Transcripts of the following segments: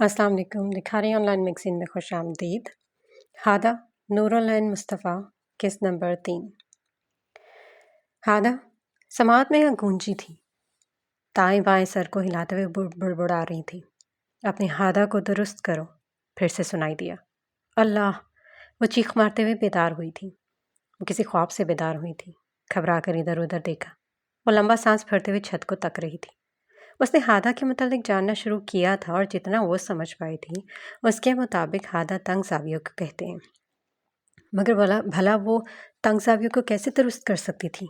السلام علیکم۔ لکھاری آن لائن میگزین میں خوش آمدید۔ ہادہ نورالعین مصطفیٰ، قسط نمبر 3۔ ہادہ سماعت میں گونجی تھی، دائیں بائیں سر کو ہلاتے ہوئے بڑبڑا رہی تھی۔ اپنی ہادہ کو درست کرو، پھر سے سنائی دیا۔ اللہ! وہ چیخ مارتے ہوئے بیدار ہوئی تھی۔ وہ کسی خواب سے بیدار ہوئی تھی۔ گھبرا کر ادھر ادھر دیکھا۔ وہ لمبا سانس بھرتے ہوئے چھت کو تک رہی تھی۔ اس نے ہادہ کے متعلق جاننا شروع کیا تھا اور جتنا وہ سمجھ پائی تھی اس کے مطابق ہادہ تنگ زاویوں کو کہتے ہیں، مگر بھلا وہ تنگ زاویوں کو کیسے درست کر سکتی تھی؟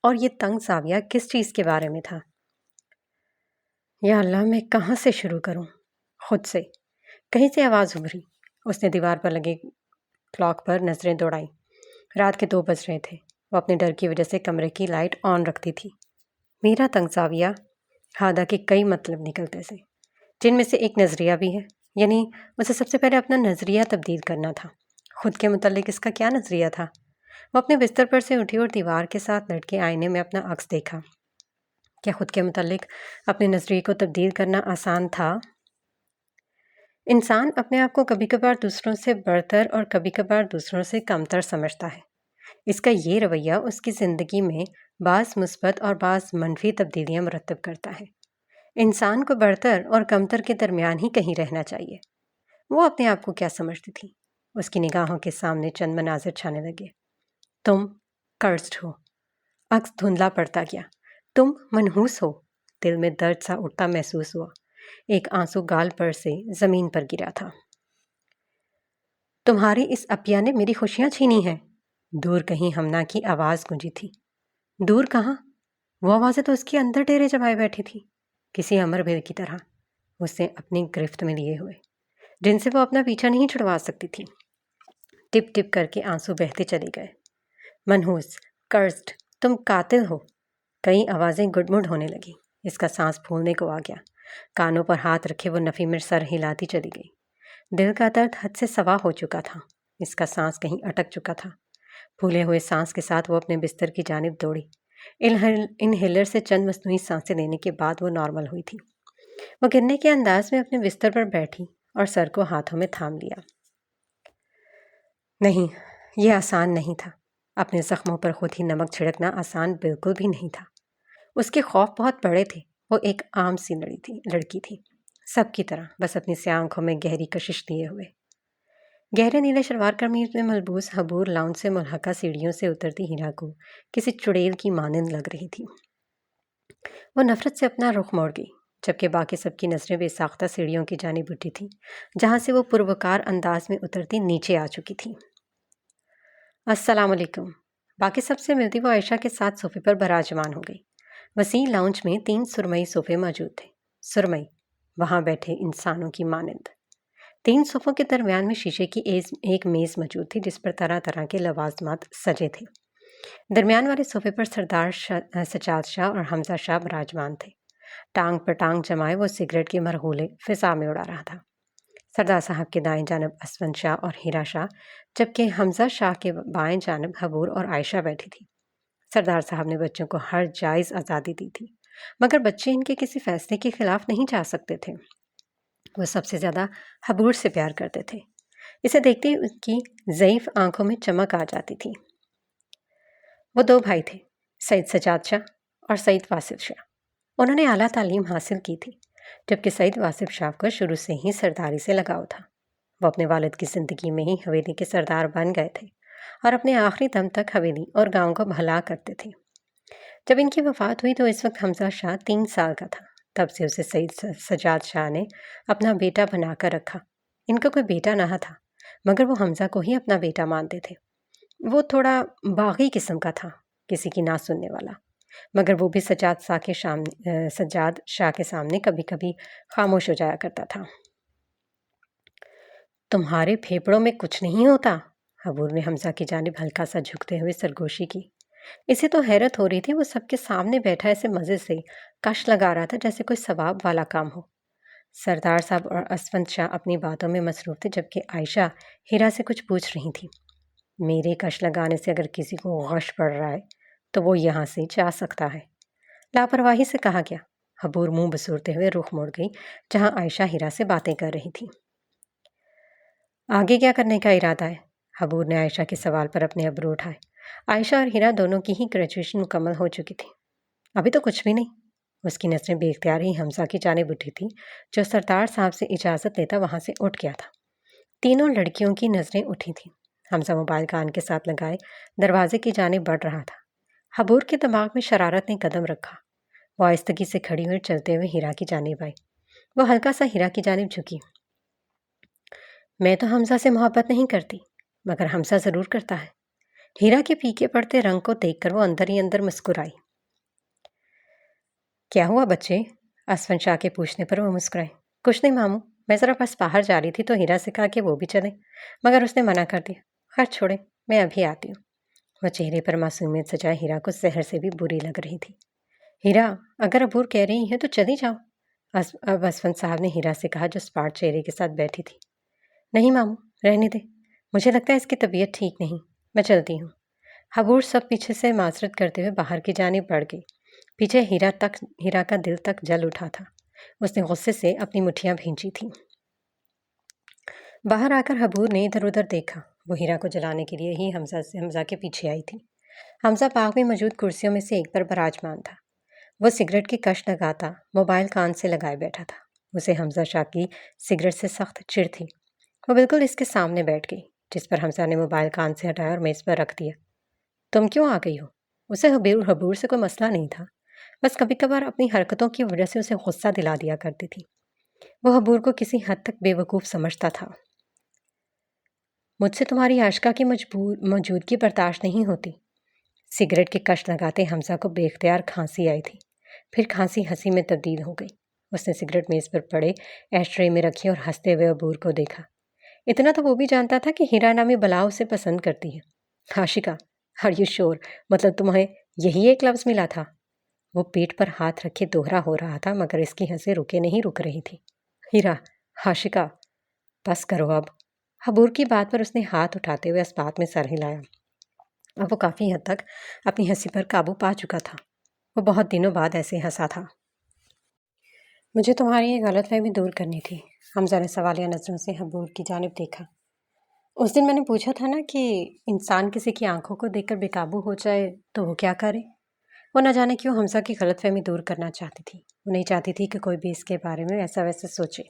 اور یہ تنگ زاویہ کس چیز کے بارے میں تھا؟ یا اللہ، میں کہاں سے شروع کروں؟ خود سے۔ کہیں سے آواز ابھری۔ اس نے دیوار پر لگے کلاک پر نظریں دوڑائیں۔ رات کے 2 بج رہے تھے۔ وہ اپنے ڈر کی وجہ سے کمرے کی لائٹ آن رکھتی تھی۔ میرا تنگ زاویہ؟ ہادہ کے کئی مطلب نکلتے تھے، جن میں سے ایک نظریہ بھی ہے، یعنی اسے سب سے پہلے اپنا نظریہ تبدیل کرنا تھا۔ خود کے متعلق اس کا کیا نظریہ تھا؟ وہ اپنے بستر پر سے اٹھی اور دیوار کے ساتھ لٹکے آئینے میں اپنا عکس دیکھا۔ کیا خود کے متعلق اپنے نظریے کو تبدیل کرنا آسان تھا؟ انسان اپنے آپ کو کبھی کبھار دوسروں سے برتر اور کبھی کبھار دوسروں سے کمتر سمجھتا ہے۔ اس کا یہ رویہ اس کی زندگی میں بعض مثبت اور بعض منفی تبدیلیاں مرتب کرتا ہے۔ انسان کو برتر اور کمتر کے درمیان ہی کہیں رہنا چاہیے۔ وہ اپنے آپ کو کیا سمجھتی تھی؟ اس کی نگاہوں کے سامنے چند مناظر چھانے لگے۔ تم کرسڈ ہو۔ عکس دھندلا پڑتا گیا۔ تم منحوس ہو۔ دل میں درد سا اٹھتا محسوس ہوا۔ ایک آنسو گال پر سے زمین پر گرا تھا۔ تمہاری اس عپیا نے میری خوشیاں چھینی ہیں۔ دور کہیں ہمنا کی آواز گونجی تھی۔ دور کہاں؟ وہ آوازیں تو اس کے اندر ڈیرے جمائے بیٹھی تھی، کسی امر بھید کی طرح اسے اپنی گرفت میں لیے ہوئے، جن سے وہ اپنا پیچھا نہیں چھڑوا سکتی تھی۔ ٹپ ٹپ کر کے آنسو بہتے چلے گئے۔ منحوس، کرسڈ، تم قاتل ہو۔ کئی آوازیں گڈمڈ ہونے لگیں۔ اس کا سانس پھولنے کو آ گیا۔ کانوں پر ہاتھ رکھے وہ نفی میں سر ہلاتی چلی گئی۔ دل کا درد حد سے سوا ہو چکا تھا۔ اس کا سانس کہیں اٹک چکا تھا۔ پھولے ہوئے سانس کے ساتھ وہ اپنے بستر کی جانب دوڑی۔ انہیلر سے چند مصنوعی سانسیں لینے کے بعد وہ نارمل ہوئی تھی۔ وہ گرنے کے انداز میں اپنے بستر پر بیٹھی اور سر کو ہاتھوں میں تھام لیا۔ نہیں، یہ آسان نہیں تھا۔ اپنے زخموں پر خود ہی نمک چھڑکنا آسان بالکل بھی نہیں تھا۔ اس کے خوف بہت بڑے تھے۔ وہ ایک عام سی لڑکی تھی، سب کی طرح، بس اپنی سیاہ آنکھوں میں گہری کشش لیے ہوئے۔ گہرے نیلے شلوار قمیض میں ملبوس حبور لاؤنج سے ملحقہ سیڑھیوں سے اترتی ہیرا کو کسی چڑیل کی مانند لگ رہی تھی۔ وہ نفرت سے اپنا رخ موڑ گئی، جبکہ باقی سب کی نظریں بے ساختہ سیڑھیوں کی جانب اٹھی تھیں، جہاں سے وہ پروکار انداز میں اترتی نیچے آ چکی تھی۔ السلام علیکم۔ باقی سب سے ملتی وہ عائشہ کے ساتھ صوفے پر براجمان ہو گئی۔ وسیع لاؤنج میں 3 سرمئی صوفے موجود تھے۔ سرمئی، وہاں بیٹھے انسانوں کی مانند۔ 3 صوفوں کے درمیان میں شیشے کی ایک میز موجود تھی، جس پر طرح طرح کے لوازمات سجے تھے۔ درمیان والے صوفے پر سردار سجاد شاہ اور حمزہ شاہ براجمان تھے۔ ٹانگ پر ٹانگ جمائے وہ سگریٹ کے مرغولے فضا میں اڑا رہا تھا۔ سردار صاحب کے دائیں جانب اسفند شاہ اور ہیرا شاہ، جبکہ حمزہ شاہ کے بائیں جانب حبور اور عائشہ بیٹھی تھی۔ سردار صاحب نے بچوں کو ہر جائز آزادی دی تھی، مگر بچے ان کے کسی فیصلے کے خلاف نہیں جا سکتے تھے۔ وہ سب سے زیادہ حبور سے پیار کرتے تھے۔ اسے دیکھتے ہی ان کی ضعیف آنکھوں میں چمک آ جاتی تھی۔ وہ 2 بھائی تھے، سید سجاد شاہ اور سید واصف شاہ۔ انہوں نے اعلیٰ تعلیم حاصل کی تھی، جبکہ سید واصف شاہ کو شروع سے ہی سرداری سے لگاؤ تھا۔ وہ اپنے والد کی زندگی میں ہی حویلی کے سردار بن گئے تھے اور اپنے آخری دم تک حویلی اور گاؤں کو بھلا کرتے تھے۔ جب ان کی وفات ہوئی تو اس وقت حمزہ شاہ 3 سال کا تھا۔ تب سے اسے سید سجاد شاہ نے اپنا بیٹا بنا کر رکھا۔ ان کا کوئی بیٹا نہ تھا، مگر وہ حمزہ کو ہی اپنا بیٹا مانتے تھے۔ وہ تھوڑا باغی قسم کا تھا، کسی کی نہ سننے والا، مگر وہ بھی سجاد شاہ کے سامنے کبھی کبھی خاموش ہو جایا کرتا تھا۔ تمہارے پھیپڑوں میں کچھ نہیں ہوتا؟ حبور نے حمزہ کی جانب ہلکا سا جھکتے ہوئے سرگوشی کی۔ اسے تو حیرت ہو رہی تھی، وہ سب کے سامنے بیٹھا ایسے مزے سے کش لگا رہا تھا جیسے کوئی ثواب والا کام ہو۔ سردار صاحب اور اسفند شاہ اپنی باتوں میں مصروف تھے، جبکہ عائشہ ہیرا سے کچھ پوچھ رہی تھی۔ میرے کش لگانے سے اگر کسی کو غش پڑ رہا ہے تو وہ یہاں سے جا سکتا ہے، لاپرواہی سے کہا گیا۔ حبور منہ بسورتے ہوئے رخ موڑ گئی جہاں عائشہ ہیرا سے باتیں کر رہی تھی۔ آگے کیا کرنے کا ارادہ ہے؟ حبور نے عائشہ کے سوال پر اپنے ابرو اٹھائے۔ عائشہ اور ہیرا دونوں کی ہی گریجویشن مکمل ہو چکی تھی۔ ابھی تو کچھ بھی نہیں۔ اس کی نظریں بے اختیار ہی حمزہ کی جانب اٹھی تھی جو سردار صاحب سے اجازت لیتا وہاں سے اٹھ گیا تھا۔ تینوں لڑکیوں کی نظریں اٹھی تھیں۔ حمزہ موبائل کان کے ساتھ لگائے دروازے کی جانب بڑھ رہا تھا۔ حبور کے دماغ میں شرارت نے قدم رکھا۔ وہ آہستگی سے کھڑی ہوئی چلتے ہوئے ہیرا کی جانب آئی۔ وہ ہلکا سا ہیرا کی جانب جھکی۔ میں تو حمزہ سے محبت نہیں کرتی، مگر حمزہ ضرور کرتا ہے۔ ہیرا کے پھیکے پڑتے رنگ کو دیکھ کر وہ اندر ہی اندر مسکرائی۔ کیا ہوا بچے؟ اسفن شاہ کے پوچھنے پر وہ مسکرائے۔ کچھ نہیں ماموں، میں ذرا بس باہر جا رہی تھی تو ہیرا سے کہا کہ وہ بھی چلے، مگر اس نے منع کر دیا۔ خیر چھوڑے، میں ابھی آتی ہوں۔ وہ چہرے پر معصومیت سجائے ہیرا کو زہر سے بھی بری لگ رہی تھی۔ ہیرا، اگر ابور کہہ رہی ہیں تو چلی جاؤ، اب اسفن صاحب نے ہیرا سے کہا جو اسپاٹ چہرے کے ساتھ بیٹھی تھی۔ نہیں ماموں، رہنے دے، مجھے لگتا ہے اس کی طبیعت ٹھیک نہیں، میں چلتی ہوں۔ حبور سب پیچھے سے معذرت کرتے ہوئے باہر کی جانب بڑھ گئی۔ پیچھے ہیرا کا دل تک جل اٹھا تھا۔ اس نے غصے سے اپنی مٹھیاں بھینچی تھیں۔ باہر آ کر حبور نے ادھر ادھر دیکھا۔ وہ ہیرا کو جلانے کے لیے ہی حمزہ کے پیچھے آئی تھی۔ حمزہ باغ میں موجود کرسیوں میں سے ایک پر براجمان تھا۔ وہ سگریٹ کی کش لگاتا موبائل کان سے لگائے بیٹھا تھا۔ اسے حمزہ شاہ کی سگریٹ سے سخت چڑ تھی۔ وہ بالکل اس کے سامنے بیٹھ گئی، جس پر حمزہ نے موبائل کان سے ہٹایا اور میز پر رکھ دیا۔ تم کیوں آ گئی ہو؟ اسے حبور سے کوئی مسئلہ نہیں تھا، بس کبھی کبھار اپنی حرکتوں کی وجہ سے اسے غصہ دلا دیا کرتی تھی۔ وہ حبور کو کسی حد تک بے وقوف سمجھتا تھا۔ مجھ سے تمہاری عاشقہ کی موجودگی برداشت نہیں ہوتی۔ سگریٹ کی کش لگاتے حمزہ کو بے اختیار کھانسی آئی تھی، پھر کھانسی ہنسی میں تبدیل ہو گئی۔ اس نے سگریٹ میز پر پڑے ایش ٹرے میں رکھی اور ہنستے ہوئے عبور کو دیکھا۔ اتنا تو وہ بھی جانتا تھا کہ ہیرا نامی بلا اسے پسند کرتی ہے۔ عاشقہ، آر یو شور؟ مطلب تمہیں یہی ایک لفظ ملا تھا؟ وہ پیٹ پر ہاتھ رکھے دوہرا ہو رہا تھا، مگر اس کی ہنسیں رک رہی تھی۔ ہیرا، عاشقہ، بس کرو اب۔ حبور کی بات پر اس نے ہاتھ اٹھاتے ہوئے اس بات میں سر ہلایا۔ اب وہ کافی حد تک اپنی ہنسی پر قابو پا چکا تھا۔ وہ بہت دنوں بعد ایسے ہنسا تھا۔ مجھے تمہاری یہ غلط فہمی دور کرنی تھی۔ حمزہ نے سوالیہ نظروں سے حبور کی جانب دیکھا۔ اس دن میں نے پوچھا تھا نا کہ انسان کسی کی آنکھوں کو دیکھ کر بے قابو ہو جائے تو وہ کیا کرے؟ وہ نہ جانے کیوں حمزہ کی غلط فہمی دور کرنا چاہتی تھی۔ وہ نہیں چاہتی تھی کہ کوئی بھی اس کے بارے میں ایسا ویسا سوچے۔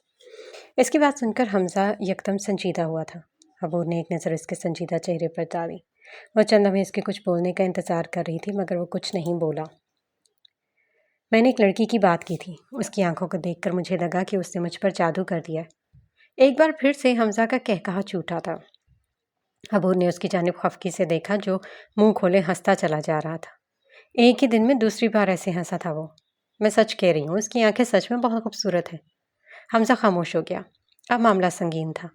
اس کی بات سن کر حمزہ یکدم سنجیدہ ہوا تھا۔ حبور نے ایک نظر اس کے سنجیدہ چہرے پر ڈالی۔ وہ چند لمحے اس کے کچھ بولنے کا انتظار کر رہی تھی، مگر وہ کچھ نہیں بولا۔ میں نے ایک لڑکی کی بات کی تھی، اس کی آنکھوں کو دیکھ کر مجھے لگا کہ اس نے مجھ پر جادو کر دیا ہے۔ ایک بار پھر سے حمزہ کا کہکہا چھوٹا تھا۔ حبور نے اس کی جانب خفگی سے دیکھا جو منہ کھولے ہنستا چلا جا رہا تھا۔ ایک ہی دن میں دوسری بار ایسے ہنسا تھا وہ۔ میں سچ کہہ رہی ہوں، اس کی آنکھیں سچ میں بہت خوبصورت ہیں۔ حمزہ خاموش ہو گیا۔ اب معاملہ سنگین تھا۔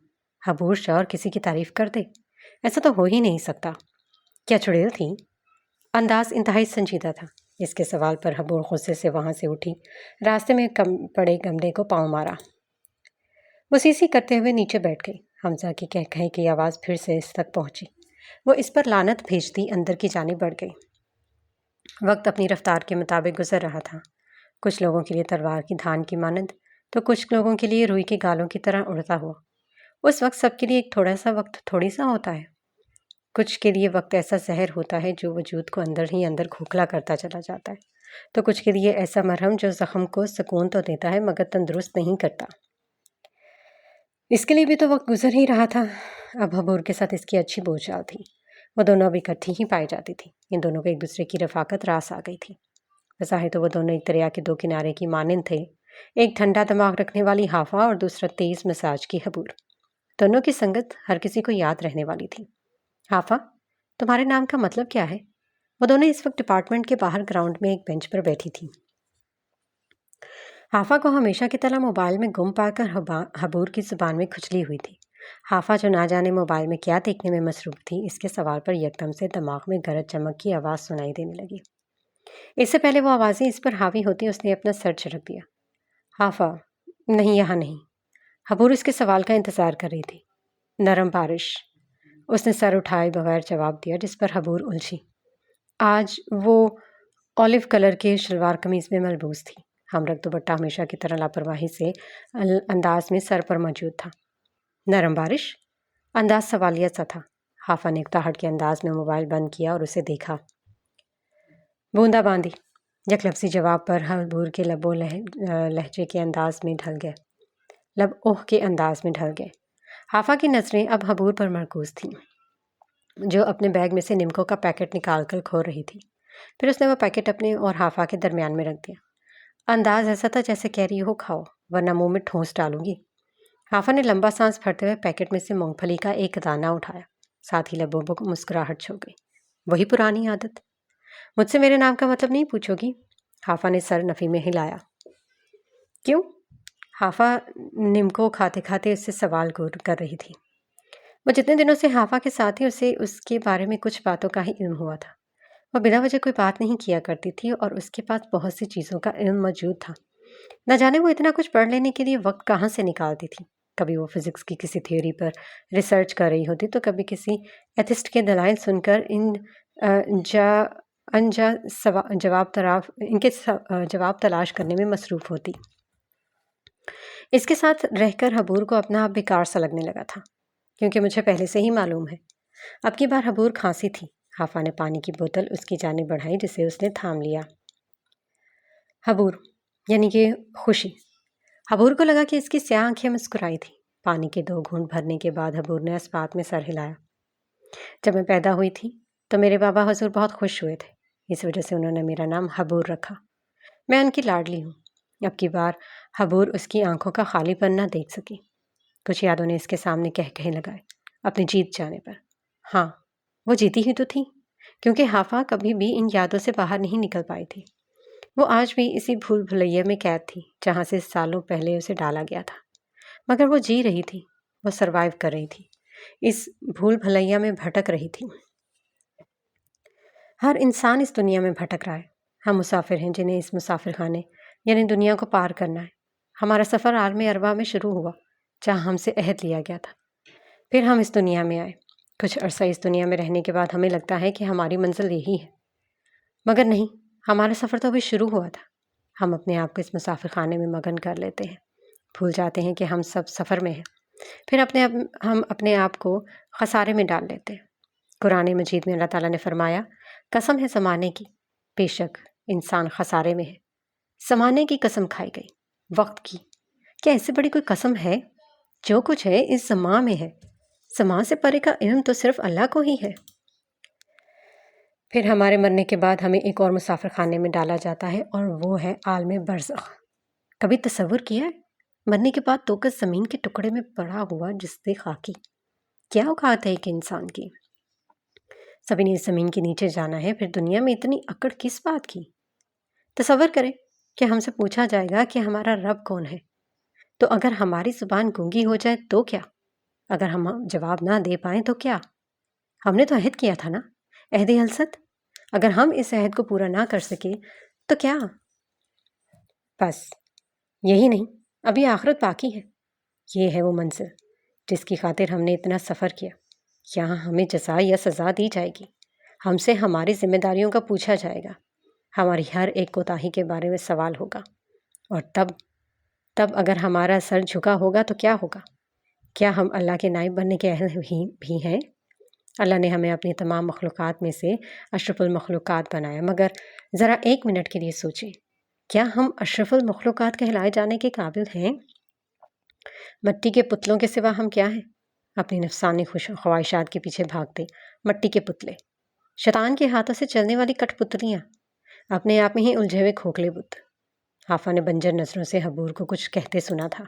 حبور شوہر کسی کی تعریف کر دے؟ ایسا تو ہو ہی نہیں سکتا۔ کیا چڑیل تھی؟ انداز انتہائی سنجیدہ تھا۔ اس کے سوال پر حبور غصے سے وہاں سے اٹھی، راستے میں پڑے گملے کو پاؤں مارا۔ وہ سی کرتے ہوئے نیچے بیٹھ گئی۔ حمزہ کی کہکہے کی آواز پھر سے اس تک پہنچی۔ وہ اس پر لعنت بھیجتی اندر کی جانب بڑھ گئی۔ وقت اپنی رفتار کے مطابق گزر رہا تھا۔ کچھ لوگوں کے لیے تلوار کی دھان کی مانند، تو کچھ لوگوں کے لیے روئی کے گالوں کی طرح اڑتا ہوا۔ اس وقت سب کے لیے ایک تھوڑا سا وقت تھوڑی سا ہوتا ہے۔ کچھ کے لیے وقت ایسا زہر ہوتا ہے جو وجود کو اندر ہی اندر کھوکھلا کرتا چلا جاتا ہے، تو کچھ کے لیے ایسا مرہم جو زخم کو سکون تو دیتا ہے مگر تندرست نہیں کرتا۔ اس کے لیے بھی تو وقت گزر ہی رہا تھا۔ اب حبور کے ساتھ اس کی اچھی بول چال تھی۔ وہ دونوں اب اکٹھی ہی پائی جاتی تھی۔ ان دونوں کو ایک دوسرے کی رفاقت راس آ گئی تھی۔ بظاہر تو وہ دونوں ایک دریا کے دو کنارے کی مانند تھے، ایک ٹھنڈا دماغ رکھنے والی حافہ اور دوسرا تیز مزاج کی حبور۔ دونوں کی سنگت ہر کسی کو یاد رہنے والی تھی۔ حافہ، تمہارے نام کا مطلب کیا ہے؟ وہ دونوں اس وقت ڈپارٹمنٹ کے باہر گراؤنڈ میں ایک بینچ پر بیٹھی تھیں۔ حافہ کو ہمیشہ کی طرح موبائل میں گم پا کر حبور کی زبان میں کھچلی ہوئی تھی۔ حافہ جو نہ جانے موبائل میں کیا دیکھنے میں مصروف تھی، اس کے سوال پر یکدم سے دماغ میں گرج چمک کی آواز سنائی دینے لگی۔ اس سے پہلے وہ آوازیں اس پر حاوی ہوتی اس نے اپنا سر جھٹک دیا۔ حافہ، نہیں، یہاں نہیں۔ حبور اس کے سوال کا انتظار کر رہی تھی۔ نرم بارش۔ اس نے سر اٹھائے بغیر جواب دیا، جس پر حبور الجھی۔ آج وہ اولیو کلر کے شلوار قمیض میں ملبوس تھی۔ ہم رکھ دوپٹہ ہمیشہ کی طرح لاپرواہی سے انداز میں سر پر موجود تھا۔ نرم بارش؟ انداز سوالیہ سا تھا۔ حافظ نے اقتحار کے انداز میں موبائل بند کیا اور اسے دیکھا۔ بوندا باندی، یک لفظی جواب پر حبور کے لبوں لہجے کے انداز میں ڈھل گئے، لب اوہ کے انداز میں ڈھل گئے۔ حافظ کی نظریں اب حبور پر مرکوز تھیں، جو اپنے بیگ میں سے نمکو کا پیکٹ نکال کر کھول رہی تھی۔ پھر اس نے وہ پیکٹ اپنے اور حافظ کے درمیان میں رکھ دیا۔ انداز ایسا تھا جیسے کہہ رہی ہو کھاؤ ورنہ منہ میں ٹھونس ڈالوں گی۔ حافظ نے لمبا سانس بھرتے ہوئے پیکٹ میں سے مونگ پھلی کا ایک دانہ اٹھایا، ساتھ ہی لبوں کو مسکراہٹ چھو گئی۔ وہی پرانی عادت۔ مجھ سے میرے نام کا مطلب نہیں پوچھو گی؟ حافظ نے سر نفی میں ہلایا۔ کیوں؟ حافظ نمکو کھاتے کھاتے اس سے سوال کر رہی تھی۔ وہ جتنے دنوں سے حافظ کے ساتھ تھی اسے اس کے بارے میں کچھ باتوں کا ہی علم ہوا تھا۔ وہ بلا وجہ کوئی بات نہیں کیا کرتی تھی اور اس کے پاس بہت سی چیزوں کا علم موجود تھا۔ نہ جانے وہ اتنا کچھ پڑھ لینے کے لیے وقت کہاں سے نکالتی تھی۔ کبھی وہ فزکس کی کسی تھیوری پر ریسرچ کر رہی ہوتی تو کبھی کسی ایتھسٹ کے دلائل سن کر ان کے جواب تلاش کرنے میں مصروف ہوتی۔ اس کے ساتھ رہ کر حبور کو اپنا آپ بیکار سا لگنے لگا تھا، کیونکہ مجھے پہلے سے ہی معلوم ہے۔ اب کی بار حبور کھانسی تھی۔ حافظ نے پانی کی بوتل اس کی جانب بڑھائی جسے اس نے تھام لیا۔ حبور یعنی کہ خوشی۔ حبور کو لگا کہ اس کی سیاہ آنکھیں مسکرائی تھی۔ پانی کے 2 گھونٹ بھرنے کے بعد حبور نے اس بات میں سر ہلایا۔ جب میں پیدا ہوئی تھی تو میرے بابا حضور بہت خوش ہوئے تھے، اس وجہ سے انہوں نے میرا نام حبور رکھا۔ میں ان کی لاڈلی ہوں۔ اب کی بار حبور اس کی آنکھوں کا خالی پن نہ دیکھ سکی۔ کچھ یادوں نے اس کے سامنے کہے لگائے، اپنی جیت جانے پر۔ ہاں، وہ جیتی ہی تو تھی، کیونکہ حافظ کبھی بھی ان یادوں سے باہر نہیں نکل پائی تھی۔ وہ آج بھی اسی بھول بھلیا میں قید تھی جہاں سے سالوں پہلے اسے ڈالا گیا تھا، مگر وہ جی رہی تھی، وہ سروائیو کر رہی تھی، اس بھول بھلیا میں بھٹک رہی تھی۔ ہر انسان اس دنیا میں بھٹک رہا ہے۔ ہم مسافر ہیں جنہیں اس مسافر خانے یعنی دنیا کو پار کرنا ہے۔ ہمارا سفر عالم ارواح میں شروع ہوا، جہاں ہم سے عہد لیا گیا تھا۔ پھر ہم اس دنیا میں آئے۔ کچھ عرصہ اس دنیا میں رہنے کے بعد ہمیں لگتا ہے کہ ہماری منزل یہی ہے، مگر نہیں، ہمارا سفر تو ابھی شروع ہوا تھا۔ ہم اپنے آپ کو اس مسافر خانے میں مگن کر لیتے ہیں، بھول جاتے ہیں کہ ہم سب سفر میں ہیں۔ پھر ہم اپنے آپ کو خسارے میں ڈال لیتے ہیں۔ قرآن مجید میں اللہ تعالیٰ نے فرمایا، قسم ہے زمانے کی، بے شک انسان خسارے میں ہے۔ زمانے کی قسم کھائی گئی، وقت کی۔ کیا اس سے بڑی کوئی قسم ہے؟ جو کچھ ہے اس زمان میں ہے۔ زمان سے پرے کا علم تو صرف اللہ کو ہی ہے۔ پھر ہمارے مرنے کے بعد ہمیں ایک اور مسافر خانے میں ڈالا جاتا ہے، اور وہ ہے عالم برزخ۔ کبھی تصور کیا ہے؟ مرنے کے بعد 2 گز زمین کے ٹکڑے میں پڑا ہوا جسد خاکی، کیا اوقات ہے ایک انسان کی؟ سبھی نے اس زمین کے نیچے جانا ہے، پھر دنیا میں اتنی اکڑ کس بات کی؟ تصور کریں کہ ہم سے پوچھا جائے گا کہ ہمارا رب کون ہے، تو اگر ہماری زبان گونگی ہو جائے تو کیا؟ اگر ہم جواب نہ دے پائیں تو کیا؟ ہم نے تو عہد کیا تھا نا، عہد الست۔ اگر ہم اس عہد کو پورا نہ کر سکے تو کیا؟ بس یہی نہیں، ابھی آخرت باقی ہے۔ یہ ہے وہ منزل جس کی خاطر ہم نے اتنا سفر کیا۔ یہاں ہمیں جزا یا سزا دی جائے گی، ہم سے ہماری ذمہ داریوں کا پوچھا جائے گا، ہماری ہر ایک کوتاہی کے بارے میں سوال ہوگا، اور تب اگر ہمارا سر جھکا ہوگا تو کیا ہوگا؟ کیا ہم اللہ کے نائب بننے کے اہل بھی ہیں؟ اللہ نے ہمیں اپنی تمام مخلوقات میں سے اشرف المخلوقات بنایا، مگر ذرا 1 منٹ کے لیے سوچیں، کیا ہم اشرف المخلوقات کہلائے جانے کے قابل ہیں؟ مٹی کے پتلوں کے سوا ہم کیا ہیں؟ اپنی نفسانی خواہشات کے پیچھے بھاگتے مٹی کے پتلے، شیطان کے ہاتھوں سے چلنے والی کٹ پتلیاں، اپنے آپ میں ہی الجھے ہوئے کھوکھلے بت۔ حافظ نے بنجر نظروں سے حبور کو کچھ کہتے سنا تھا۔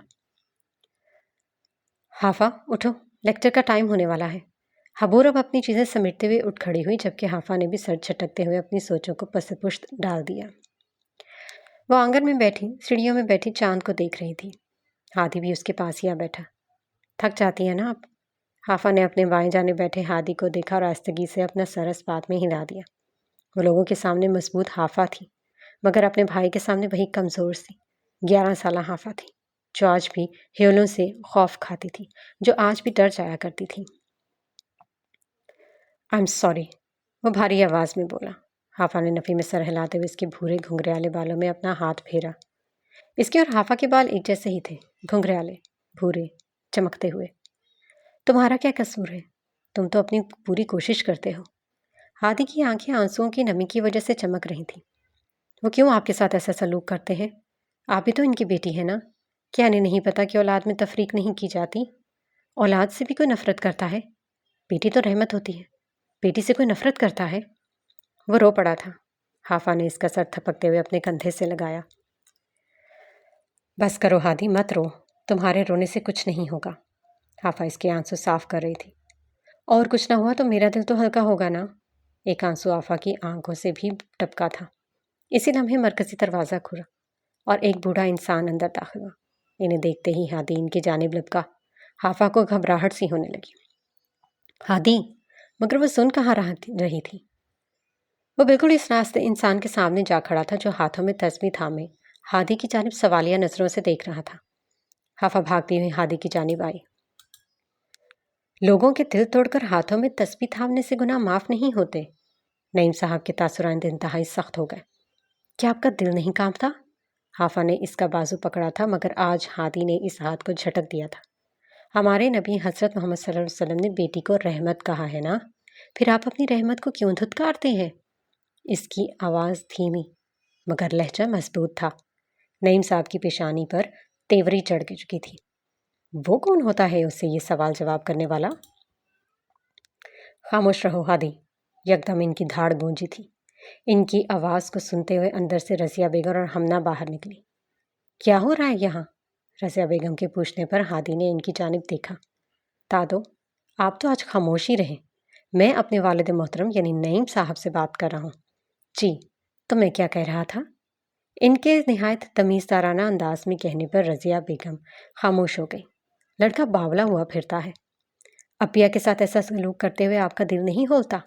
حافظ اٹھو، لیکچر کا ٹائم ہونے والا ہے۔ حبور اب اپنی چیزیں سمیٹتے ہوئے اٹھ کھڑی ہوئی، جبکہ حافظ نے بھی سر چھٹکتے ہوئے اپنی سوچوں کو پس پشت ڈال دیا۔ وہ آنگن میں بیٹھی سیڑھیوں میں بیٹھی چاند کو دیکھ رہی تھی۔ ہادی بھی اس کے پاس ہی آ بیٹھا۔ تھک جاتی ہیں نا آپ؟ حافظ نے اپنے بائیں جانے بیٹھے ہادی کو دیکھا اور آہستگی سے اپنا سر اس بات میں ہلا دیا۔ وہ لوگوں کے سامنے مضبوط حافظ تھی، مگر اپنے بھائی کے سامنے وہی کمزور سی 11 سالہ حافظ تھی، جو آج بھی ہیولوں سے خوف کھاتی تھی، جو آج بھی ڈر جایا کرتی تھی۔ I'm sorry، وہ بھاری آواز میں بولا۔ حافظ نے نفی میں سر ہلاتے ہوئے اس کے بھورے گھنگریالے بالوں میں اپنا ہاتھ پھیرا۔ اس کے اور حافہ کے بال ایک جیسے ہی تھے، گھنگریالے، بھورے، چمکتے ہوئے۔ تمہارا کیا قصور ہے؟ تم تو اپنی پوری کوشش کرتے ہو۔ ہادی کی آنکھیں آنسوؤں کی نمی کی وجہ سے چمک رہی تھیں۔ وہ کیوں آپ کے ساتھ ایسا سلوک کرتے ہیں؟ آپ بھی تو ان کی بیٹی ہے نا؟ کیا انہیں نہیں پتا کہ اولاد میں تفریق نہیں کی جاتی؟ اولاد سے بھی کوئی نفرت کرتا ہے؟ بیٹی تو رحمت ہوتی ہے، بیٹی سے کوئی نفرت کرتا ہے؟ وہ رو پڑا تھا۔ حافہ نے اس کا سر تھپکتے ہوئے اپنے کندھے سے لگایا۔ بس کرو ہادی، مت رو، تمہارے رونے سے کچھ نہیں ہوگا۔ حافہ اس کے آنسو صاف کر رہی تھی۔ اور کچھ نہ ہوا تو میرا دل تو ہلکا ہوگا نا؟ ایک آنسو آفا کی آنکھوں سے بھی ٹپکا تھا۔ اسی لمحے مرکزی دروازہ کھلا اور ایک بوڑھا انسان اندر داخل ہوا۔ انہیں دیکھتے ہی ہادی ان کی جانب لپکا۔ حافہ کو گھبراہٹ سی ہونے لگی۔ ہادی، مگر وہ سن کہاں رہی تھی؟ وہ بالکل اس راستے انسان کے سامنے جا کھڑا تھا جو ہاتھوں میں تسبیح تھامے ہادی کی جانب سوالیہ نظروں سے دیکھ رہا تھا۔ حافہ بھاگتی ہوئی ہادی کی جانب آئی۔ لوگوں کے دل توڑ کر ہاتھوں میں تسبیح تھامنے سے گناہ معاف نہیں ہوتے۔ نعیم صاحب کے تاثرات انتہائی سخت ہو گئے۔ کیا آپ کا دل نہیں کانپتا؟ حافہ نے اس کا بازو پکڑا تھا مگر آج ہادی نے اس ہاتھ کو جھٹک دیا تھا۔ ہمارے نبی حضرت محمد صلی اللہ علیہ وسلم نے بیٹی کو رحمت کہا ہے نا، پھر آپ اپنی رحمت کو کیوں دھتکارتے ہیں؟ اس کی آواز دھیمی مگر لہجہ مضبوط تھا۔ نعیم صاحب کی پیشانی پر تیوری چڑھ چکی تھی۔ وہ کون ہوتا ہے اسے یہ سوال جواب کرنے والا؟ خاموش رہو ہادی، یکدم ان کی دھاڑ گونجی تھی۔ ان کی آواز کو سنتے ہوئے اندر سے رضیہ بیگم اور ہمنا باہر نکلی۔ کیا ہو رہا ہے یہاں؟ رضیہ بیگم کے پوچھنے پر ہادی نے ان کی جانب دیکھا۔ دادو، آپ تو آج خاموش ہی رہیں۔ میں اپنے والد محترم یعنی نعیم صاحب سے بات کر رہا ہوں۔ جی، تو میں کیا کہہ رہا تھا؟ ان کے نہایت تمیزدارانہ انداز میں کہنے پر رضیہ بیگم خاموش ہو گئی۔ لڑکا باولا ہوا پھرتا ہے۔ اپیا کے ساتھ ایسا سلوک کرتے ہوئے آپ کا دل نہیں ہولتا؟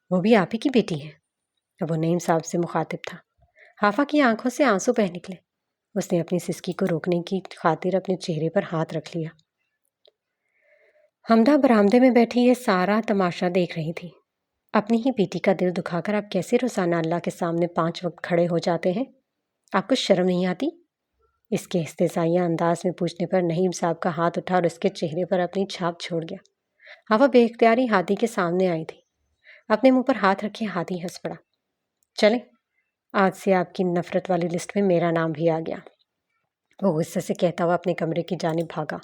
وہ بھی آپ ہی کی بیٹی ہے۔ اب وہ نعیم صاحب سے مخاطب تھا۔ حافہ کی آنکھوں سے آنسو بہہ نکلے۔ اس نے اپنی سسکی کو روکنے کی خاطر اپنے چہرے پر ہاتھ رکھ لیا۔ حمدہ برآمدے میں بیٹھی یہ سارا تماشا دیکھ رہی تھی۔ اپنی ہی بیٹی کا دل دکھا کر آپ کیسے روزانہ اللہ کے سامنے 5 وقت کھڑے ہو جاتے ہیں؟ آپ کو شرم نہیں آتی؟ اس کے استہزائیہ انداز میں پوچھنے پر نعیم صاحب کا ہاتھ اٹھا اور اس کے چہرے پر اپنی چھاپ چھوڑ گیا۔ حافہ بے اختیاری ہادی کے سامنے آئی تھی۔ اپنے منہ پر ہاتھ رکھے ہادی ہنس پڑا۔ چلیں، آج سے آپ کی نفرت والی لسٹ میں میرا نام بھی آ گیا، وہ غصے سے کہتا ہوا اپنے کمرے کی جانب بھاگا۔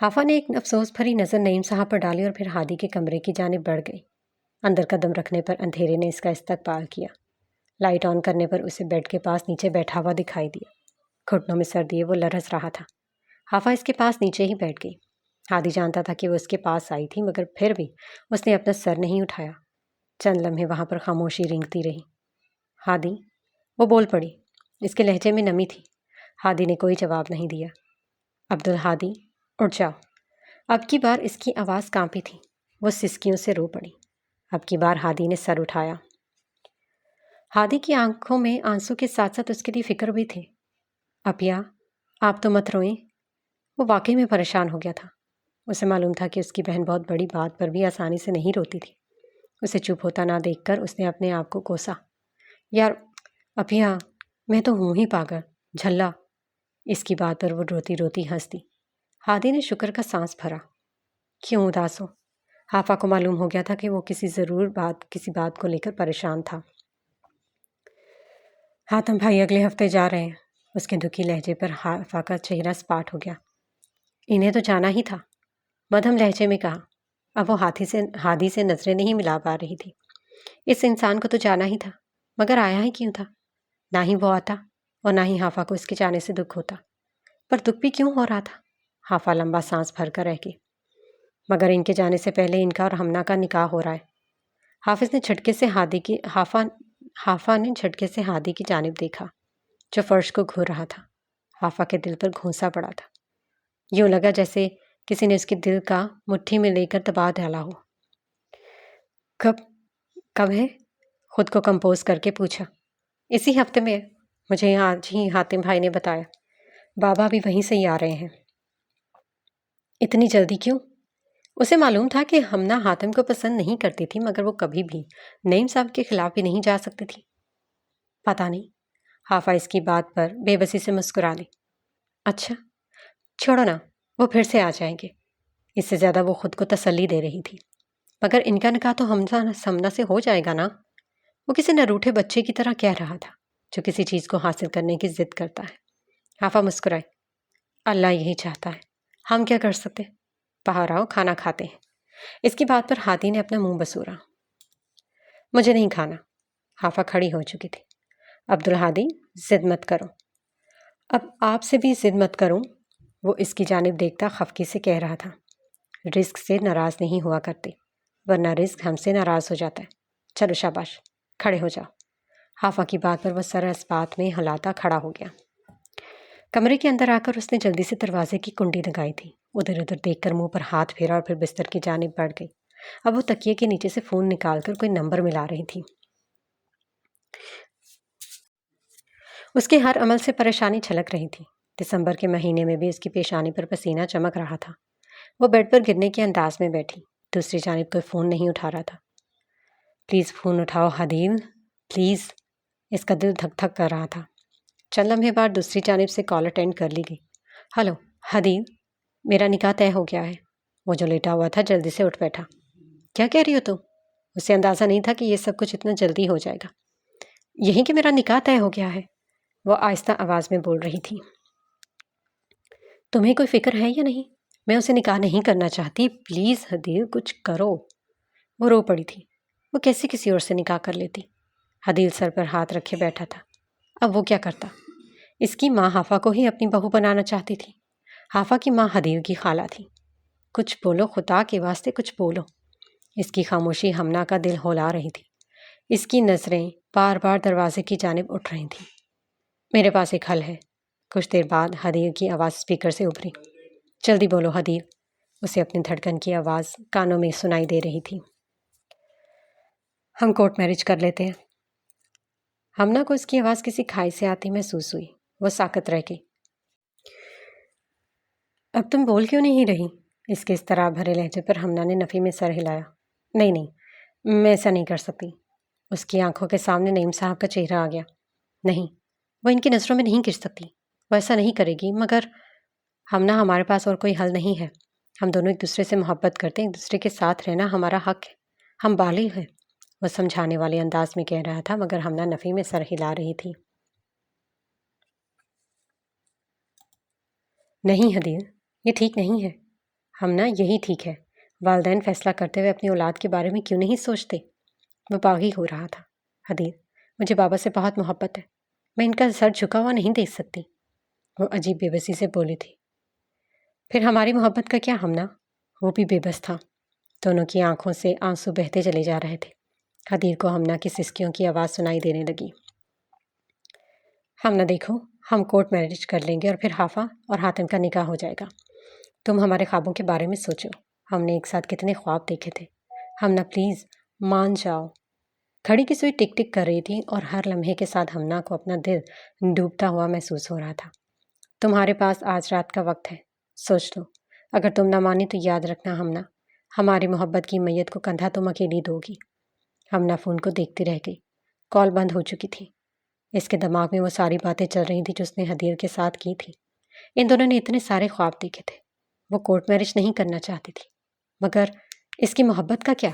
حافہ نے ایک افسوس بھری نظر نعیم صاحب پر ڈالی اور پھر ہادی کے کمرے کی جانب بڑھ گئی۔ اندر قدم رکھنے پر اندھیرے نے اس کا استقبال کیا۔ لائٹ آن کرنے پر اسے بیڈ کے پاس نیچے بیٹھا ہوا دکھائی دیا۔ گھٹنوں میں سر دیے وہ لرز رہا تھا۔ حافہ اس کے پاس نیچے ہی بیٹھ گئی۔ ہادی جانتا تھا کہ وہ اس کے پاس آئی تھی مگر پھر بھی اس نے اپنا سر نہیں اٹھایا۔ چند لمحے وہاں پر خاموشی رینگتی رہی۔ ہادی، وہ بول پڑی۔ اس کے لہجے میں نمی تھی۔ ہادی نے کوئی جواب نہیں دیا۔ عبدالہادی، اٹھ جاؤ۔ اب کی بار اس کی آواز کانپی تھی۔ وہ سسکیوں سے رو پڑی۔ اب کی بار ہادی نے سر اٹھایا۔ ہادی کی آنکھوں میں آنسو کے ساتھ ساتھ اس کے لیے فکر بھی تھے۔ اپیا، آپ تو مت روئیں۔ وہ واقعی میں پریشان ہو گیا تھا۔ اسے معلوم تھا کہ اس کی بہن بہت بڑی بات پر بھی آسانی سے نہیں روتی تھی۔ اسے چپ ہوتا نہ دیکھ کر اس نے اپنے آپ کو کوسا۔ یار اپیا، میں تو ہوں ہی پاگل، جھلا۔ اس کی بات پر وہ روتی روتی ہنس دی۔ ہادی نے شکر کا سانس بھرا۔ کیوں اداس ہو؟ حافہ کو معلوم ہو گیا تھا کہ وہ کسی بات کو لے کر پریشان تھا۔ حاتم بھائی اگلے ہفتے جا رہے ہیں۔ اس کے دکھی لہجے پر حافہ کا چہرہ سپاٹ ہو گیا۔ انہیں تو جانا ہی تھا، مدھم لہجے میں کہا۔ اب وہ ہادی سے نظریں نہیں ملا پا رہی تھی۔ اس انسان کو تو جانا ہی تھا مگر آیا ہی کیوں تھا؟ نہ ہی وہ آتا اور نہ ہی حافہ کو اس کے جانے سے دکھ ہوتا، پر دکھ بھی کیوں ہو رہا تھا؟ حافہ لمبا سانس بھر کر رہ گئی۔ مگر ان کے جانے سے پہلے ان کا اور ہمنا کا نکاح ہو رہا ہے۔ حافہ نے جھٹکے سے ہادی کی جانب دیکھا جو فرش کو گھور رہا تھا۔ حافہ کے دل پر گھونسا پڑا تھا۔ یوں لگا جیسے کسی نے اس کے دل کا مٹھی میں لے کر دبا ڈالا ہو۔ کب ہے؟ خود کو کمپوز کر کے پوچھا۔ اسی ہفتے میں، مجھے آج ہی حاتم بھائی نے بتایا۔ بابا بھی وہیں سے ہی آ رہے ہیں۔ اتنی جلدی کیوں؟ اسے معلوم تھا کہ ہمنا حاتم کو پسند نہیں کرتی تھی مگر وہ کبھی بھی نعیم صاحب کے خلاف بھی نہیں جا سکتی تھی۔ پتہ نہیں۔ حافہ اس کی بات پر بے بسی سے مسکرا لی۔ اچھا چھوڑو نا، وہ پھر سے آ جائیں گے۔ اس سے زیادہ وہ خود کو تسلی دے رہی تھی۔ مگر ان کا نکاح تو حمزہ سمنہ سے ہو جائے گا نا؟ وہ کسی نروٹھے بچے کی طرح کہہ رہا تھا جو کسی چیز کو حاصل کرنے کی ضد کرتا ہے۔ حافہ مسکرائے۔ اللہ یہی چاہتا ہے، ہم کیا کر سکتے؟ باہر آؤ، کھانا کھاتے ہیں۔ اس کی بات پر ہادی نے اپنا منہ بسورا۔ مجھے نہیں کھانا۔ حافہ کھڑی ہو چکی تھی۔ عبدالہادی ضد مت کرو۔ اب آپ سے بھی ضد مت کروں، وہ اس کی جانب دیکھتا خفگی سے کہہ رہا تھا۔ رزق سے ناراض نہیں ہوا کرتے، ورنہ رزق ہم سے ناراض ہو جاتا ہے۔ چلو شاباش، کھڑے ہو جاؤ۔ حافہ کی بات پر وہ سر اسبات میں ہلاتا کھڑا ہو گیا۔ کمرے کے اندر آ کر اس نے جلدی سے دروازے کی کنڈی لگائی تھی۔ ادھر ادھر دیکھ کر منہ پر ہاتھ پھیرا اور پھر بستر کی جانب بڑھ گئی۔ اب وہ تکیے کے نیچے سے فون نکال کر کوئی نمبر ملا رہی تھی۔ اس کے ہر عمل سے پریشانی چھلک رہی تھی۔ دسمبر کے مہینے میں بھی اس کی پیشانی پر پسینہ چمک رہا تھا۔ وہ بیڈ پر گرنے کے انداز میں بیٹھی، دوسری جانب کوئی فون نہیں اٹھا رہا تھا۔ پلیز فون اٹھاؤ حدیل، پلیز۔ اس کا دل دھک دھک کر رہا تھا۔ چند لمحے بعد دوسری جانب سے کال اٹینڈ کر لی گئی۔ ہلو حدیل، میرا نکاح طے ہو گیا ہے۔ وہ جو لیٹا ہوا تھا جلدی سے اٹھ بیٹھا۔ کیا کہہ رہی ہو تم؟ اسے اندازہ نہیں تھا کہ یہ سب کچھ اتنا جلدی ہو جائے گا۔ یہی کہ میرا نکاح طے ہو گیا ہے، وہ آہستہ آواز میں بول رہی تھی۔ تمہیں کوئی فکر ہے یا نہیں؟ میں اسے نکاح نہیں کرنا چاہتی، پلیز حدیل کچھ کرو۔ وہ رو پڑی تھی۔ وہ کیسے کسی اور سے نکاح کر لیتی؟ حدیل سر پر ہاتھ رکھے بیٹھا تھا۔ اب وہ کیا کرتا؟ اس کی ماں حافہ کو ہی اپنی بہو بنانا چاہتی تھی۔ حافہ کی ماں حدیل کی خالہ تھی۔ کچھ بولو خدا کے واسطے، کچھ بولو۔ اس کی خاموشی ہمنا کا دل ہلا رہی تھی۔ اس کی نظریں بار بار دروازے کی جانب اٹھ رہی تھیں۔ میرے پاس ایک حل ہے۔ کچھ دیر بعد حدیل کی آواز اسپیکر سے ابھری۔ جلدی بولو حدیل۔ اسے اپنی دھڑکن کی آواز کانوں میں سنائی دے رہی تھی۔ ہم کورٹ میرج کر لیتے ہیں۔ ہمنا کو اس کی آواز کسی کھائی سے آتی محسوس ہوئی۔ وہ ساکت رہ گئی۔ اب تم بول کیوں نہیں رہی؟ اس کے اس طرح بھرے لہجے پر ہمنا نے نفی میں سر ہلایا۔ نہیں، میں ایسا نہیں کر سکتی۔ اس کی آنکھوں کے سامنے نعیم صاحب کا چہرہ آ گیا۔ نہیں، وہ ان کی نظروں میں نہیں گر سکتی، وہ ایسا نہیں کرے گی۔ مگر ہمنا، ہمارے پاس اور کوئی حل نہیں ہے۔ ہم دونوں ایک دوسرے سے محبت کرتے ہیں، ایک دوسرے کے ساتھ رہنا ہمارا حق ہے، ہم بالغ ہیں۔ وہ سمجھانے والے انداز میں کہہ رہا تھا، مگر ہمنا نفی میں سر ہلا رہی تھی۔ نہیں حدیل، یہ ٹھیک نہیں ہے۔ ہمنا، یہی ٹھیک ہے۔ والدین فیصلہ کرتے ہوئے اپنی اولاد کے بارے میں کیوں نہیں سوچتے؟ وہ باغی ہو رہا تھا۔ حدیل، مجھے بابا سے بہت محبت ہے، میں ان کا سر جھکا ہوا نہیں دیکھ سکتی۔ وہ عجیب بے بسی سے بولی تھی۔ پھر ہماری محبت کا کیا ہمنا؟ وہ بھی بے بس تھا۔ دونوں کی آنکھوں سے آنسو بہتے چلے جا رہے تھے۔ حدیل کو ہمنا کی سسکیوں کی آواز سنائی دینے لگی۔ ہمنا دیکھو، ہم کورٹ میرج کر لیں گے اور پھر حافہ اور حاتم کا نکاح ہو جائے گا۔ تم ہمارے خوابوں کے بارے میں سوچو، ہم نے ایک ساتھ کتنے خواب دیکھے تھے۔ ہمنا پلیز مان جاؤ۔ گھڑی کی سوئی ٹک ٹک کر رہی تھی اور ہر لمحے کے ساتھ ہمنا کو اپنا دل ڈوبتا ہوا محسوس ہو رہا تھا۔ تمہارے پاس آج رات کا وقت ہے، سوچ لو۔ اگر تم نہ مانی تو یاد رکھنا ہمنا، ہماری محبت کی میت کو کندھا تم اکیلی دو گی۔ ہمنا فون کو دیکھتی رہ گئی۔ کال بند ہو چکی تھی۔ اس کے دماغ میں وہ ساری باتیں چل رہی تھیں جو اس نے حدیل کے ساتھ کی تھی۔ ان دونوں نے اتنے سارے خواب دیکھے تھے۔ وہ کورٹ میرج نہیں کرنا چاہتی تھی، مگر اس کی محبت کا کیا؟